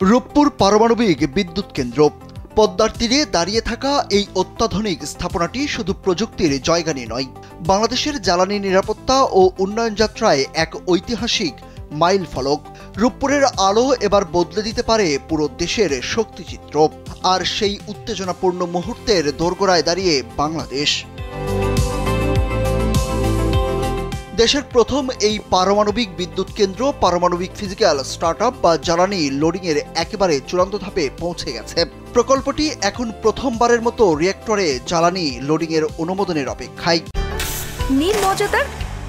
রূপপুর পারমাণবিক বিদ্যুৎ কেন্দ্র। পদ্মার তীরে দাঁড়িয়ে থাকা এই অত্যাধুনিক স্থাপনাটি শুধু প্রযুক্তির জয়গানি নয়, বাংলাদেশের জ্বালানি নিরাপত্তা ও উন্নয়ন যাত্রায় এক ঐতিহাসিক মাইল ফলক। রূপপুরের আলো এবার বদলে দিতে পারে পুরো দেশের শক্তিচিত্র। আর সেই উত্তেজনাপূর্ণ মুহূর্তের দোরগোড়ায় দাঁড়িয়ে বাংলাদেশ। দেশের প্রথম এই পারমাণবিক বিদ্যুৎ কেন্দ্র পারমাণবিক ফিজিক্যাল স্টার্টআপ বা জ্বালানি লোডিংয়ের একেবারে চূড়ান্ত ধাপে পৌঁছে গেছে। প্রকল্পটি এখন প্রথমবারের মতো রিঅ্যাক্টরে জ্বালানি লোডিংয়ের অনুমোদনের অপেক্ষায়। নীল মজাদার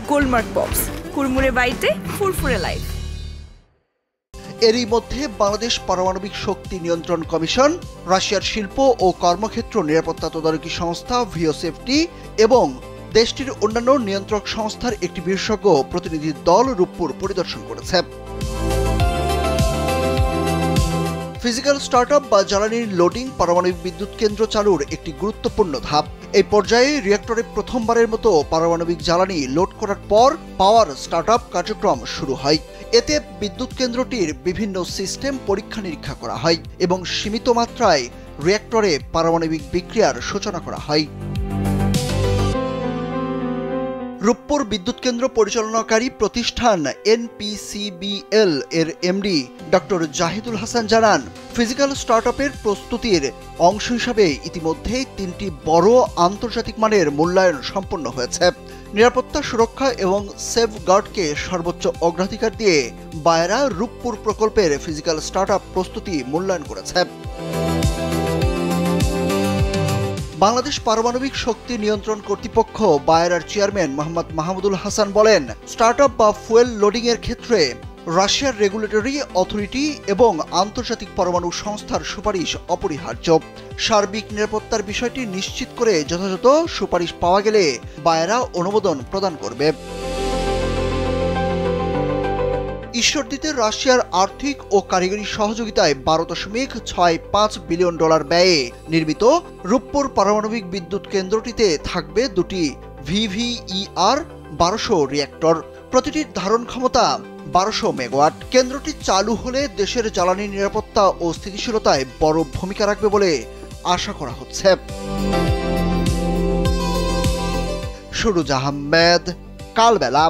গোলমার্ক পপস, কুরমুরে বাইতে ফুরফুরে লাইফ। এরই মধ্যে বাংলাদেশ পারমাণবিক শক্তি নিয়ন্ত্রণ কমিশন, রাশিয়ার শিল্প ও কর্মক্ষেত্র নিরাপত্তা তদারকি সংস্থা ভিওসেফটি এবং দেশটির অন্যান্য নিয়ন্ত্রক সংস্থার একটি বিশেষজ্ঞ প্রতিনিধি দল রূপপুর পরিদর্শন করেছে। ফিজিক্যাল স্টার্টআপ বা জ্বালানির লোডিং পারমাণবিক বিদ্যুৎ কেন্দ্র চালুর একটি গুরুত্বপূর্ণ ধাপ। এই পর্যায়ে রিঅ্যাক্টরে প্রথমবারের মতো পারমাণবিক জ্বালানি লোড করার পর পাওয়ার স্টার্টআপ কার্যক্রম শুরু হয়। এতে বিদ্যুৎ কেন্দ্রটির বিভিন্ন সিস্টেম পরীক্ষা নিরীক্ষা করা হয় এবং সীমিত মাত্রায় রিঅ্যাক্টরে পারমাণবিক বিক্রিয়ার সূচনা করা হয়। রূপপুর বিদ্যুৎ কেন্দ্র পরিচালনাকারী প্রতিষ্ঠান এনপিসিবিএল এর এমডি ডক্টর জাহিদুল হাসান জানান, ফিজিক্যাল স্টার্টআপের প্রস্তুতির অংশ হিসাবে ইতিমধ্যেই 3টি বড় আন্তর্জাতিক মানের মূল্যায়ন সম্পন্ন হয়েছে। নিরাপত্তা, সুরক্ষা এবং সেফগার্ডকে সর্বোচ্চ অগ্রাধিকার দিয়ে বায়রা রূপপুর প্রকল্পের ফিজিক্যাল স্টার্টআপ প্রস্তুতি মূল্যায়ন করেছে। বাংলাদেশ পারমাণবিক শক্তি নিয়ন্ত্রণ কর্তৃপক্ষ বায়রার চেয়ারম্যান মোহাম্মদ মাহমুদুল হাসান বলেন, স্টার্টআপ বা ফুয়েল লোডিং এর ক্ষেত্রে রাশিয়ার রেগুলেটরি অথরিটি এবং আন্তর্জাতিক পরমাণু সংস্থার সুপারিশ অপরিহার্য। সার্বিক নিরাপত্তার বিষয়টি নিশ্চিত করে যথাযথ সুপারিশ পাওয়া গেলে বায়রা অনুমোদন প্রদান করবে। ঈশ্বরদীতে রাশিয়ার আর্থিক ও কারিগরি সহযোগিতায় $12.65 বিলিয়ন ব্যয়ে নির্মিত রূপপুর পারমাণবিক বিদ্যুৎ কেন্দ্রটিতে থাকবে 2টি VVER-1200 রিঅ্যাক্টর। প্রতিটির ধারণ ক্ষমতা 1200 মেগাওয়াট। কেন্দ্রটি চালু হলে দেশের জ্বালানি নিরাপত্তা ও স্থিতিশীলতায় বড় ভূমিকা রাখবে বলে আশা করা হচ্ছে। সুরুজ আহমেদ, কালবেলা।